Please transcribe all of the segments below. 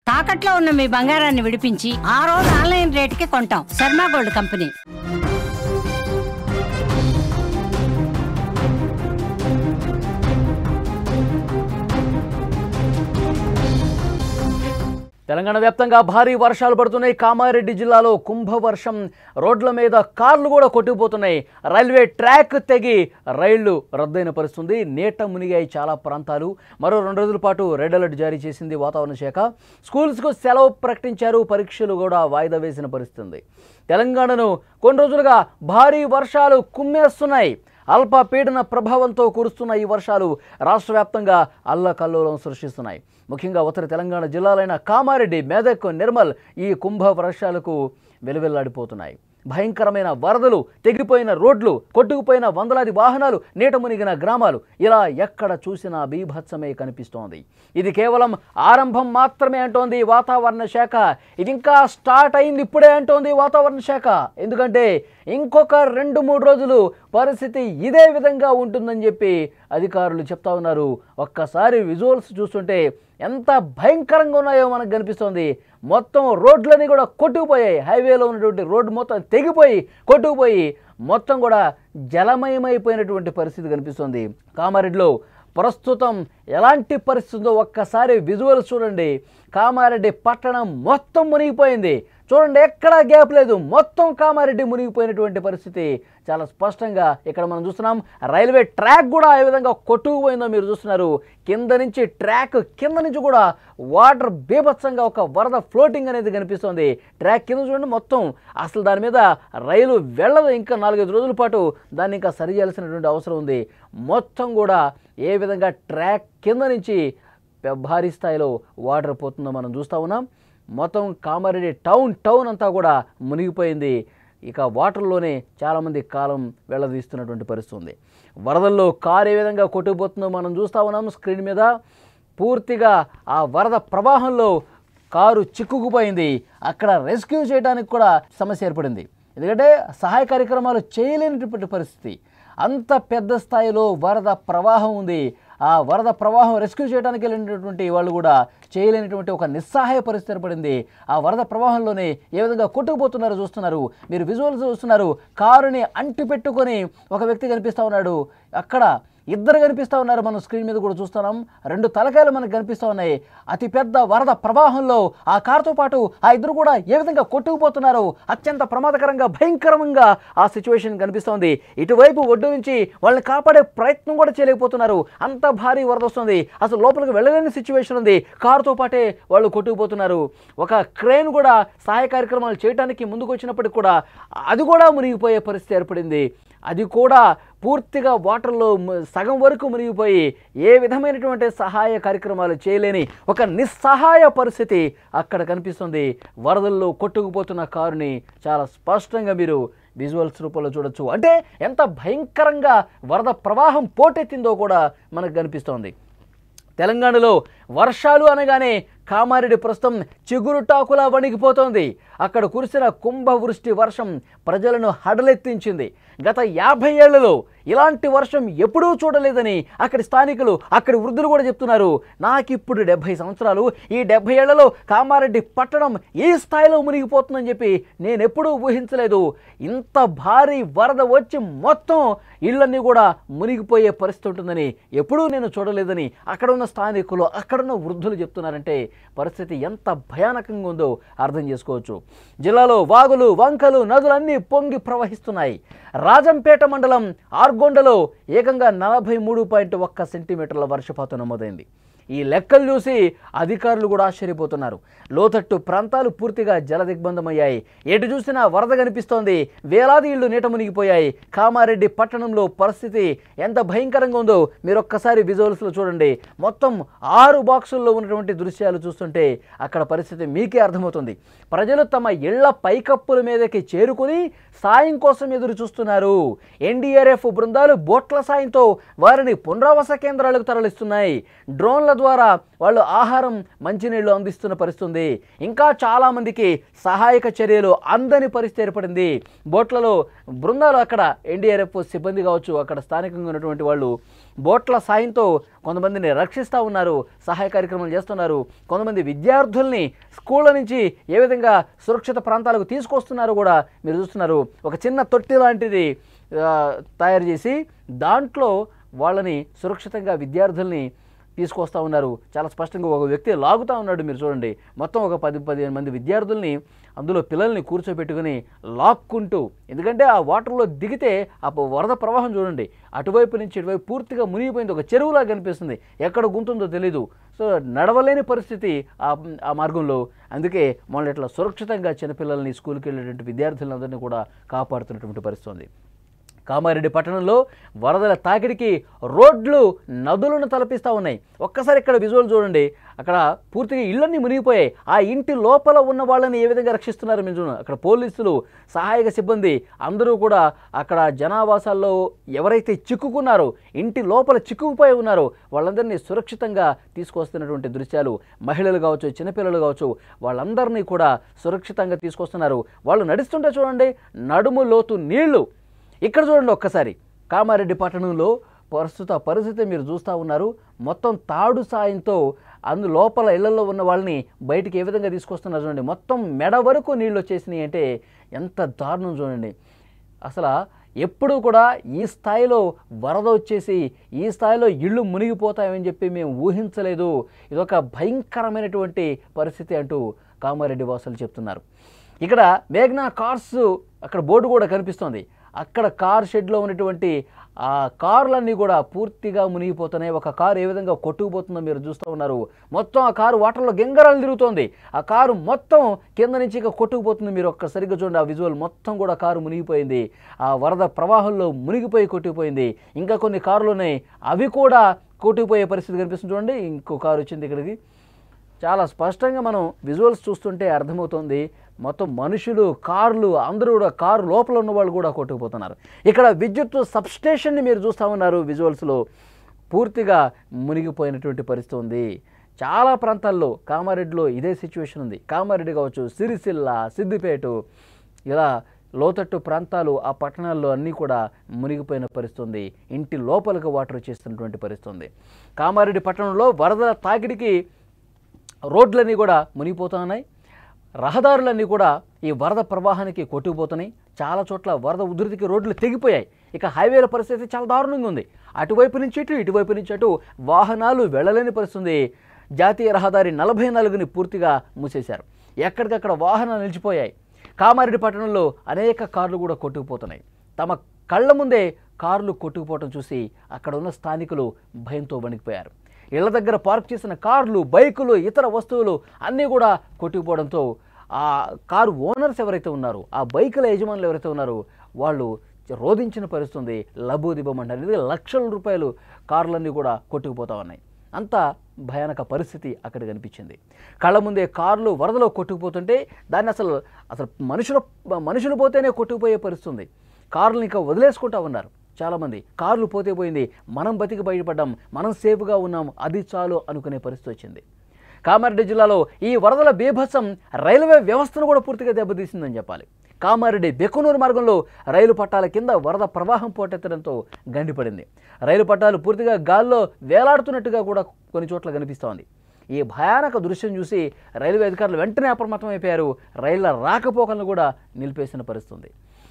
తాకట్లో ఉన్న మీ బంగారాన్ని విడిపించి ఆ రోజు ఆన్లైన్ రేటుకి కొంటాం. Sharma gold company. తెలంగాణ వ్యాప్తంగా భారీ వర్షాలు పడుతున్నాయి. కామారెడ్డి జిల్లాలో కుంభవర్షం, రోడ్ల మీద కార్లు కూడా కొట్టుకుపోతున్నాయి. రైల్వే ట్రాక్ తెగి రైళ్లు రద్దయిన పరిస్థితుంది. నీట మునిగాయి చాలా ప్రాంతాలు. మరో 2 రోజుల పాటు రెడ్ అలర్ట్ జారీ చేసింది వాతావరణ శాఖ. స్కూల్స్కు సెలవు ప్రకటించారు. పరీక్షలు కూడా వాయిదా వేసిన పరిస్థితి. తెలంగాణను కొన్ని రోజులుగా భారీ వర్షాలు కుమ్మేస్తున్నాయి. అల్పపీడన ప్రభావంతో కురుస్తున్న ఈ వర్షాలు రాష్ట్ర వ్యాప్తంగా అల్లకల్లోలం సృష్టిస్తున్నాయి. ముఖ్యంగా ఉత్తర తెలంగాణ జిల్లాలైన కామారెడ్డి, మెదక్, నిర్మల్ ఈ కుంభ వర్షాలకు వెలువెల్లాడిపోతున్నాయి. భయంకరమైన వరదలు, తెగిపోయిన రోడ్లు, కొట్టుకుపోయిన వందలాది వాహనాలు, నీట మునిగిన గ్రామాలు, ఇలా ఎక్కడ చూసినా బీభత్సమే కనిపిస్తోంది. ఇది కేవలం ఆరంభం మాత్రమే అంటోంది వాతావరణ శాఖ. ఇది ఇంకా స్టార్ట్ అయింది ఇప్పుడే అంటోంది వాతావరణ శాఖ. ఎందుకంటే ఇంకొక 2-3 రోజులు పరిస్థితి ఇదే విధంగా ఉంటుందని చెప్పి అధికారులు చెప్తా ఉన్నారు. ఒక్కసారి విజువల్స్ చూస్తుంటే ఎంత భయంకరంగా ఉన్నాయో మనకు కనిపిస్తోంది. మొత్తం రోడ్లన్నీ కూడా కొట్టుకుపోయాయి. హైవేలో ఉన్నటువంటి రోడ్డు మొత్తం తెగిపోయి కొట్టుకుపోయి మొత్తం కూడా జలమయమైపోయినటువంటి పరిస్థితి కనిపిస్తుంది. కామారెడ్డిలో ప్రస్తుతం ఎలాంటి పరిస్థితి ఉందో ఒక్కసారి విజువల్స్ చూడండి. కామారెడ్డి పట్టణం మొత్తం మునిగిపోయింది. చూడండి, ఎక్కడా గ్యాప్ లేదు. మొత్తం కామారెడ్డి మునిగిపోయినటువంటి పరిస్థితి చాలా స్పష్టంగా ఇక్కడ మనం చూస్తున్నాం. రైల్వే ట్రాక్ కూడా ఏ విధంగా కొట్టుకుపోయిందో మీరు చూస్తున్నారు. కింద నుంచి ట్రాక్ కింద నుంచి కూడా వాటర్ బీభత్సంగా ఒక వరద ఫ్లోటింగ్ అనేది కనిపిస్తుంది. ట్రాక్ కింద చూడండి మొత్తం అసలు దాని మీద రైలు వెళ్ళదు. ఇంకా 4-5 రోజుల పాటు దాన్ని ఇంకా సరి చేయాల్సినటువంటి అవసరం ఉంది. మొత్తం కూడా ఏ విధంగా ట్రాక్ కింద నుంచి భారీ స్థాయిలో వాటర్ పోతుందో మనం చూస్తూ ఉన్నాం. మొత్తం కామారెడ్డి టౌన్ అంతా కూడా మునిగిపోయింది. ఇక వాటర్లోనే చాలామంది కాలం వెళ్ళదీస్తున్నటువంటి పరిస్థితి ఉంది. వరదల్లో కారు ఏ విధంగా కొట్టుకుపోతుందో మనం చూస్తూ ఉన్నాం స్క్రీన్ మీద. పూర్తిగా ఆ వరద ప్రవాహంలో కారు చిక్కుకుపోయింది. అక్కడ రెస్క్యూ చేయడానికి కూడా సమస్య ఏర్పడింది. ఎందుకంటే సహాయ కార్యక్రమాలు చేయలేనటువంటి పరిస్థితి. అంత పెద్ద స్థాయిలో వరద ప్రవాహం ఉంది. ఆ వరద ప్రవాహం రెస్క్యూ చేయడానికి వెళ్ళినటువంటి వాళ్ళు కూడా చేయలేనటువంటి ఒక నిస్సహాయ పరిస్థితి ఏర్పడింది. ఆ వరద ప్రవాహంలోనే ఏ విధంగా కొట్టుకుపోతున్నారో చూస్తున్నారు. మీరు విజువల్స్ చూస్తున్నారు. కారుని అంటి పెట్టుకొని ఒక వ్యక్తి కనిపిస్తూ ఉన్నాడు. అక్కడ 2 కనిపిస్తూ ఉన్నారు. మనం స్క్రీన్ మీద కూడా చూస్తున్నాం. 2 తలకాయలు మనకు కనిపిస్తూ ఉన్నాయి. అతిపెద్ద వరద ప్రవాహంలో ఆ కారుతో పాటు ఆ 2 కూడా ఏ విధంగా కొట్టుకుపోతున్నారు. అత్యంత ప్రమాదకరంగా భయంకరంగా ఆ సిచ్యువేషన్ కనిపిస్తోంది. ఇటువైపు ఒడ్డు నుంచి వాళ్ళని కాపాడే ప్రయత్నం కూడా చేయలేకపోతున్నారు. అంత భారీ వరద వస్తుంది. అసలు లోపలికి వెళ్ళలేని సిచ్యువేషన్ ఉంది. కారుతో పాటే వాళ్ళు కొట్టుకుపోతున్నారు. ఒక క్రేన్ కూడా సహాయ కార్యక్రమాలు చేయడానికి ముందుకు వచ్చినప్పటికి కూడా అది కూడా మునిగిపోయే పరిస్థితి ఏర్పడింది. అది కూడా పూర్తిగా వాటర్లో సగం వరకు మునిగిపోయి ఏ విధమైనటువంటి సహాయ కార్యక్రమాలు చేయలేని ఒక నిస్సహాయ పరిస్థితి అక్కడ కనిపిస్తుంది. వరదల్లో కొట్టుకుపోతున్న కారుని చాలా స్పష్టంగా మీరు విజువల్స్ రూపంలో చూడొచ్చు. అంటే ఎంత భయంకరంగా వరద ప్రవాహం పోటెత్తిందో కూడా మనకు కనిపిస్తోంది. తెలంగాణలో వర్షాలు అనగానే కామారెడ్డి ప్రస్తుతం చిగురుటాకులా వణికిపోతోంది. అక్కడ కురిసిన కుంభవృష్టి వర్షం ప్రజలను హడలెత్తించింది. గత 50 ఏళ్లలో ఇలాంటి వర్షం ఎప్పుడూ చూడలేదని అక్కడి స్థానికులు, అక్కడి వృద్ధులు కూడా చెప్తున్నారు. నాకిప్పుడు 70 సంవత్సరాలు. ఈ 70 ఏళ్లలో కామారెడ్డి పట్టణం ఈ స్థాయిలో మునిగిపోతుందని చెప్పి నేను ఎప్పుడూ ఊహించలేదు. ఇంత భారీ వరద వచ్చి మొత్తం ఇళ్ళన్నీ కూడా మునిగిపోయే పరిస్థితి ఉంటుందని ఎప్పుడూ నేను చూడలేదని అక్కడ ఉన్న స్థానికులు, అక్కడున్న వృద్ధులు చెప్తున్నారంటే పరిస్థితి ఎంత భయానకంగా ఉందో అర్థం చేసుకోవచ్చు. జిల్లాలో వాగులు, వంకలు, నదులన్నీ పొంగి ప్రవహిస్తున్నాయి. రాజంపేట మండలం ఆర్గొండలో ఏకంగా 43.1 సెంటీమీటర్ల వర్షపాతం నమోదైంది. ఈ లెక్కలు చూసి అధికారులు కూడా ఆశ్చర్యపోతున్నారు. లోతట్టు ప్రాంతాలు పూర్తిగా జలదిగ్బంధమయ్యాయి. ఎటు చూసినా వరద కనిపిస్తోంది. వేలాది ఇళ్లు నీట మునిగిపోయాయి. కామారెడ్డి పట్టణంలో పరిస్థితి ఎంత భయంకరంగా ఉందో మీరు ఒక్కసారి విజువల్స్లో చూడండి. మొత్తం 6 బాక్సుల్లో ఉన్నటువంటి దృశ్యాలు చూస్తుంటే అక్కడ పరిస్థితి మీకే అర్థమవుతుంది. ప్రజలు తమ ఇళ్ల పైకప్పుల మీదకి చేరుకుని సాయం కోసం ఎదురు చూస్తున్నారు. ఎన్డీఆర్ఎఫ్ బృందాలు బోట్ల సాయంతో వారిని పునరావాస కేంద్రాలకు తరలిస్తున్నాయి. డ్రోన్ల ద్వారా వాళ్ళు ఆహారం మంచినీళ్ళు అందిస్తున్న పరిస్థితుంది. ఇంకా చాలామందికి సహాయక చర్యలు అందని పరిస్థితి ఏర్పడింది. బోట్లలో బృందాలు అక్కడ ఎన్డీఆర్ఎఫ్ సిబ్బంది కావచ్చు, అక్కడ స్థానికంగా ఉన్నటువంటి వాళ్ళు బోట్ల సాయంతో కొంతమందిని రక్షిస్తూ ఉన్నారు, సహాయ కార్యక్రమాలు చేస్తున్నారు. కొంతమంది విద్యార్థుల్ని స్కూళ్ళ నుంచి ఏ విధంగా సురక్షిత ప్రాంతాలకు తీసుకొస్తున్నారు కూడా మీరు చూస్తున్నారు. ఒక చిన్న తొట్టి లాంటిది తయారు చేసి దాంట్లో వాళ్ళని సురక్షితంగా విద్యార్థుల్ని తీసుకొస్తూ ఉన్నారు. చాలా స్పష్టంగా ఒక వ్యక్తి లాగుతూ ఉన్నాడు, మీరు చూడండి. మొత్తం ఒక 10-15 మంది విద్యార్థుల్ని అందులో పిల్లల్ని కూర్చోబెట్టుకుని లాక్కుంటూ, ఎందుకంటే ఆ వాటర్లో దిగితే ఆ వరద ప్రవాహం చూడండి, అటువైపు నుంచి ఇటువైపు పూర్తిగా మునిగిపోయింది. ఒక చెరువులా కనిపిస్తుంది, ఎక్కడ గుంతుందో తెలీదు. సో నడవలేని పరిస్థితి ఆ మార్గంలో. అందుకే మళ్ళీ ఇట్లా సురక్షితంగా చిన్నపిల్లల్ని స్కూల్కి వెళ్ళేటువంటి విద్యార్థులందరినీ కూడా కాపాడుతున్నటువంటి పరిస్థితి ఉంది. కామారెడ్డి పట్టణంలో వరదల తాకిడికి రోడ్లు నదులను తలపిస్తూ ఉన్నాయి. ఒక్కసారి ఇక్కడ విజువల్ చూడండి, అక్కడ పూర్తిగా ఇళ్ళన్నీ మునిగిపోయాయి. ఆ ఇంటి లోపల ఉన్న వాళ్ళని ఏ విధంగా రక్షిస్తున్నారు మీరు చూడండి. అక్కడ పోలీసులు, సహాయక సిబ్బంది అందరూ కూడా అక్కడ జనావాసాల్లో ఎవరైతే చిక్కుకున్నారో, ఇంటి లోపల చిక్కుకుపోయి ఉన్నారో వాళ్ళందరినీ సురక్షితంగా తీసుకొస్తున్నటువంటి దృశ్యాలు. మహిళలు కావచ్చు, చిన్నపిల్లలు కావచ్చు, వాళ్ళందరినీ కూడా సురక్షితంగా తీసుకొస్తున్నారు. వాళ్ళు నడుస్తుంటే చూడండి, నడుము లోతు నీళ్లు. ఇక్కడ చూడండి ఒక్కసారి కామారెడ్డి పట్టణంలో ప్రస్తుత పరిస్థితి మీరు చూస్తూ ఉన్నారు. మొత్తం తాడు సాయంతో లోపల ఇళ్లలో ఉన్న వాళ్ళని బయటికి ఏ విధంగా తీసుకొస్తున్నారు చూడండి. మొత్తం మెడ వరకు నీళ్ళు వచ్చేసినాయి అంటే ఎంత దారుణం చూడండి. అసలు ఎప్పుడు కూడా ఈ స్థాయిలో వరద వచ్చేసి ఈ స్థాయిలో ఇళ్ళు మునిగిపోతాయని చెప్పి మేము ఊహించలేదు. ఇదొక భయంకరమైనటువంటి పరిస్థితి అంటూ కామారెడ్డి వాసులు చెప్తున్నారు. ఇక్కడ మేఘ్నా కార్స్ అక్కడ బోర్డు కూడా కనిపిస్తోంది. అక్కడ కార్ షెడ్లో ఉన్నటువంటి ఆ కార్లన్నీ కూడా పూర్తిగా మునిగిపోతున్నాయి. ఒక కారు ఏ విధంగా కొట్టుకుపోతుందో మీరు చూస్తూ ఉన్నారు. మొత్తం ఆ కారు వాటర్లో గెంగరాలు తిరుగుతోంది. ఆ కారు మొత్తం కింద నుంచి ఇక కొట్టుకుపోతుంది. మీరు ఒక్కసారిగా చూడండి, ఆ విజువల్ మొత్తం కూడా కారు మునిగిపోయింది. ఆ వరద ప్రవాహంలో మునిగిపోయి కొట్టుకుపోయింది. ఇంకా కొన్ని కార్లు ఉన్నాయి, అవి కూడా కొట్టుకుపోయే పరిస్థితి కనిపిస్తుంది. చూడండి, ఇంకో కారు వచ్చింది ఇక్కడికి. చాలా స్పష్టంగా మనం విజువల్స్ చూస్తుంటే అర్థమవుతుంది. మొత్తం మనుషులు, కార్లు అందరూ కూడా, కారు లోపల ఉన్న వాళ్ళు కూడా కొట్టుకుపోతున్నారు. ఇక్కడ విద్యుత్ సబ్స్టేషన్ని మీరు చూస్తూ ఉన్నారు విజువల్స్లో, పూర్తిగా మునిగిపోయినటువంటి పరిస్థితి ఉంది. చాలా ప్రాంతాల్లో కామారెడ్డిలో ఇదే సిచ్యువేషన్ ఉంది. కామారెడ్డి కావచ్చు, సిరిసిల్ల, సిద్దిపేట, ఇలా లోతట్టు ప్రాంతాలు ఆ పట్టణాల్లో అన్నీ కూడా మునిగిపోయిన పరిస్థితి ఉంది. ఇంటి లోపలికి వాటర్ వచ్చేస్తున్నటువంటి పరిస్థితి ఉంది. కామారెడ్డి పట్టణంలో వరదల తాకిడికి రోడ్లన్నీ కూడా మునిగిపోతూ ఉన్నాయి. రహదారులన్నీ కూడా ఈ వరద ప్రవాహానికి కొట్టుకుపోతున్నాయి. చాలా చోట్ల వరద ఉధృతికి రోడ్లు తెగిపోయాయి. ఇక హైవేల పరిస్థితి చాలా దారుణంగా ఉంది. అటువైపు నుంచి ఇటు, ఇటువైపు నుంచి అటు వాహనాలు వెళ్ళలేని పరిస్థితి. జాతీయ రహదారి 44ని పూర్తిగా మూసేశారు. ఎక్కడికక్కడ వాహనాలు నిలిచిపోయాయి. కామారెడ్డి పట్టణంలో అనేక కార్లు కూడా కొట్టుకుపోతున్నాయి. తమ కళ్ళ ముందే కార్లు కొట్టుకుపోవటం చూసి అక్కడ ఉన్న స్థానికులు భయంతో వణికిపోయారు. ఇళ్ల దగ్గర పార్క్ చేసిన కార్లు, బైకులు, ఇతర వస్తువులు అన్నీ కూడా కొట్టుకుపోవడంతో ఆ కారు ఓనర్స్ ఎవరైతే ఉన్నారో, ఆ బైకుల యజమానులు ఎవరైతే ఉన్నారో వాళ్ళు రోధించిన పరిస్థితి ఉంది. లబోదిబమంటారు, లక్షల రూపాయలు కార్లన్నీ కూడా కొట్టుకుపోతా ఉన్నాయి. అంత భయానక పరిస్థితి అక్కడ కనిపించింది. కళ్ళ ముందే కార్లు వరదలో కొట్టుకుపోతుంటే దాన్ని అసలు మనుషులు పోతేనే కొట్టుకుపోయే పరిస్థితి ఉంది. కార్లు ఇంకా వదిలేసుకుంటా ఉన్నారు చాలామంది. కార్లు పోతే పోయింది, మనం బతికి బయటపడ్డాం, మనం సేఫ్గా ఉన్నాం, అది చాలు అనుకునే పరిస్థితి వచ్చింది. కామారెడ్డి జిల్లాలో ఈ వరదల బీభత్సం రైల్వే వ్యవస్థను కూడా పూర్తిగా దెబ్బతీసిందని చెప్పాలి. కామారెడ్డి బెక్కునూరు మార్గంలో రైలు పట్టాల కింద వరద ప్రవాహం పోటెత్తడంతో గండిపడింది. రైలు పట్టాలు పూర్తిగా గాల్లో వేలాడుతున్నట్టుగా కూడా కొన్ని చోట్ల కనిపిస్తోంది. ఈ భయానక దృశ్యం చూసి రైల్వే అధికారులు వెంటనే అప్రమత్తమైపోయారు. రైళ్ల రాకపోకలను కూడా నిలిపేసిన పరిస్థితి.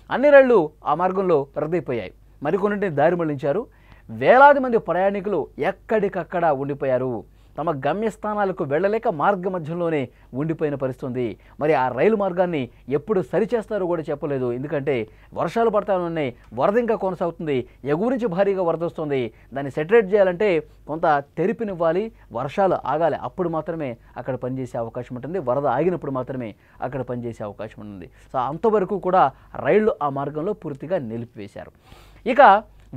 అన్ని రైళ్లు ఆ మార్గంలో రద్దయిపోయాయి. మరికొన్నింటిని దారి మళ్లించారు. వేలాది మంది ప్రయాణికులు ఎక్కడికక్కడ ఉండిపోయారు. తమ గమ్యస్థానాలకు వెళ్ళలేక మార్గ మధ్యంలోనే ఉండిపోయిన పరిస్థితి. మరి ఆ రైలు మార్గాన్ని ఎప్పుడు సరిచేస్తారో కూడా చెప్పలేదు. ఎందుకంటే వర్షాలు పడతా ఉన్నాయి, వరద ఇంకా కొనసాగుతుంది, ఎగువ నుంచి భారీగా వరద వస్తుంది. దాన్ని సెటరేట్ చేయాలంటే కొంత తెరిపినివ్వాలి, వర్షాలు ఆగాలి, అప్పుడు మాత్రమే అక్కడ పనిచేసే అవకాశం ఉంటుంది. వరద ఆగినప్పుడు మాత్రమే అక్కడ పనిచేసే అవకాశం ఉంటుంది. సో అంతవరకు కూడా రైళ్లు ఆ మార్గంలో పూర్తిగా నిలిపివేశారు. ఇక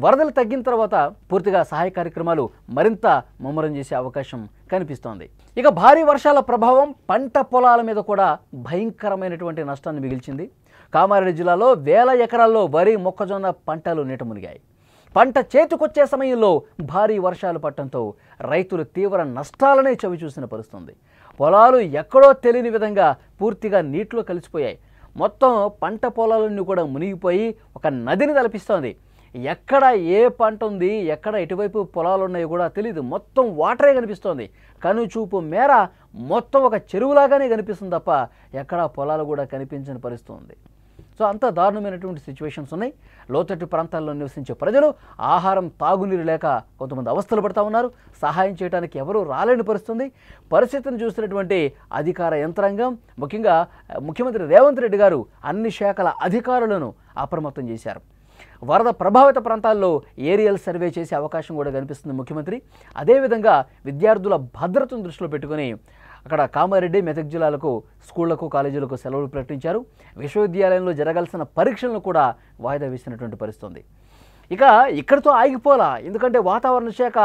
వరదలు తగ్గిన తర్వాత పూర్తిగా సహాయ కార్యక్రమాలు మరింత ముమ్మరం చేసే అవకాశం కనిపిస్తోంది. ఇక భారీ వర్షాల ప్రభావం పంట పొలాల మీద కూడా భయంకరమైనటువంటి నష్టాన్ని మిగిల్చింది. కామారెడ్డి జిల్లాలో వేల ఎకరాల్లో వరి, మొక్కజొన్న పంటలు నీట మునిగాయి. పంట చేతికొచ్చే సమయంలో భారీ వర్షాలు పడటంతో రైతులు తీవ్ర నష్టాలనే చవిచూసిన పరిస్థితుంది. పొలాలు ఎక్కడో తెలియని విధంగా పూర్తిగా నీటిలో కలిసిపోయాయి. మొత్తం పంట పొలాలన్నీ కూడా మునిగిపోయి ఒక నదిని తలపిస్తోంది. ఎక్కడ ఏ పంట ఉంది, ఎక్కడ ఎటువైపు పొలాలు ఉన్నాయో కూడా తెలియదు. మొత్తం వాటరే కనిపిస్తోంది. కనుచూపు మేర మొత్తం ఒక చెరువులాగానే కనిపిస్తుంది తప్ప ఎక్కడా పొలాలు కూడా కనిపించని పరిస్థితి ఉంది. సో అంత దారుణమైనటువంటి సిచ్యువేషన్స్ ఉన్నాయి. లోతట్టు ప్రాంతాల్లో నివసించే ప్రజలు ఆహారం, తాగునీరు లేక కొంతమంది అవస్థలు పడుతూ ఉన్నారు. సహాయం చేయడానికి ఎవరూ రాలేని పరిస్థితిని చూసినటువంటి అధికార యంత్రాంగం, ముఖ్యంగా ముఖ్యమంత్రి రేవంత్ రెడ్డి గారు అన్ని శాఖల అధికారులను అప్రమత్తం చేశారు. వరద ప్రభావిత ప్రాంతాల్లో ఏరియల్ సర్వే చేసే అవకాశం కూడా కనిపిస్తుంది ముఖ్యమంత్రి. అదేవిధంగా విద్యార్థుల భద్రతను దృష్టిలో పెట్టుకుని అక్కడ కామారెడ్డి, మెదక్ జిల్లాలకు స్కూళ్లకు, కాలేజీలకు సెలవులు ప్రకటించారు. విశ్వవిద్యాలయంలో జరగాల్సిన పరీక్షలను కూడా వాయిదా వేసినటువంటి పరిస్థితి ఉంది. ఇక ఇక్కడితో ఆగిపోలా, ఎందుకంటే వాతావరణ శాఖ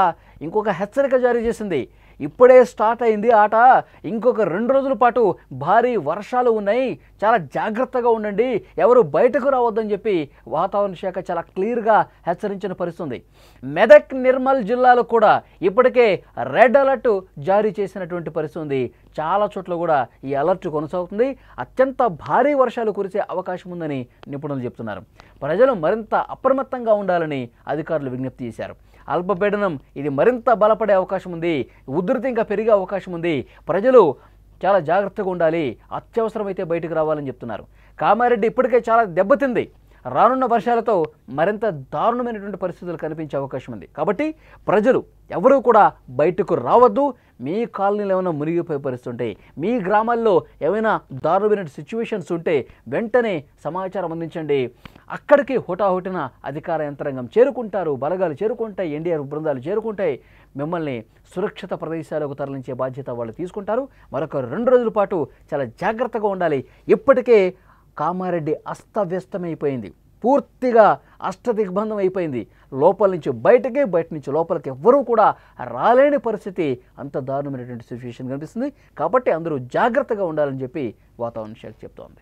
ఇంకొక హెచ్చరిక జారీ చేసింది. ఇప్పుడే స్టార్ట్ అయింది ఆట, ఇంకొక 2 రోజుల పాటు భారీ వర్షాలు ఉన్నాయి, చాలా జాగ్రత్తగా ఉండండి, ఎవరు బయటకు రావద్దని చెప్పి వాతావరణ శాఖ చాలా క్లియర్గా హెచ్చరించిన పరిస్థితుంది. మెదక్, నిర్మల్ జిల్లాలో కూడా ఇప్పటికే రెడ్ అలర్ట్ జారీ చేసినటువంటి పరిస్థితి ఉంది. చాలా చోట్ల కూడా ఈ అలర్ట్ కొనసాగుతుంది. అత్యంత భారీ వర్షాలు కురిసే అవకాశం ఉందని నిపుణులు చెప్తున్నారు. ప్రజలు మరింత అప్రమత్తంగా ఉండాలని అధికారులు విజ్ఞప్తి చేశారు. అల్పపీడనం ఇది మరింత బలపడే అవకాశం ఉంది, ఉధృతి ఇంకా పెరిగే అవకాశం ఉంది. ప్రజలు చాలా జాగ్రత్తగా ఉండాలి, అత్యవసరమైతే బయటకు రావాలని చెప్తున్నారు. కామారెడ్డి ఇప్పటికే చాలా దెబ్బతింది. రానున్న వర్షాలతో మరింత దారుణమైనటువంటి పరిస్థితులు కనిపించే అవకాశం ఉంది. కాబట్టి ప్రజలు ఎవరూ కూడా బయటకు రావద్దు. మీ కాలనీలో ఏమైనా మునిగిపోయే పరిస్థితి ఉంటే, మీ గ్రామాల్లో ఏమైనా దారుణమైన సిచ్యువేషన్స్ ఉంటే వెంటనే సమాచారం అందించండి. అక్కడికి హుటాహుటిన అధికార యంత్రాంగం చేరుకుంటారు, బలగాలు చేరుకుంటాయి, ఎన్డీఆర్ బృందాలు చేరుకుంటాయి. మిమ్మల్ని సురక్షిత ప్రదేశాలకు తరలించే బాధ్యత వాళ్ళు తీసుకుంటారు. మరొక 2 రోజుల పాటు చాలా జాగ్రత్తగా ఉండాలి. ఇప్పటికే కామారెడ్డి అస్తవ్యస్తమైపోయింది, పూర్తిగా అష్టదిగ్బంధం అయిపోయింది. లోపల నుంచి బయటకి, బయట నుంచి లోపలికి ఎవ్వరూ కూడా రాలేని పరిస్థితి, అంత దారుణమైనటువంటి సిచ్యువేషన్ కనిపిస్తుంది. కాబట్టి అందరూ జాగ్రత్తగా ఉండాలని చెప్పి వాతావరణ శాఖ చెప్తోంది.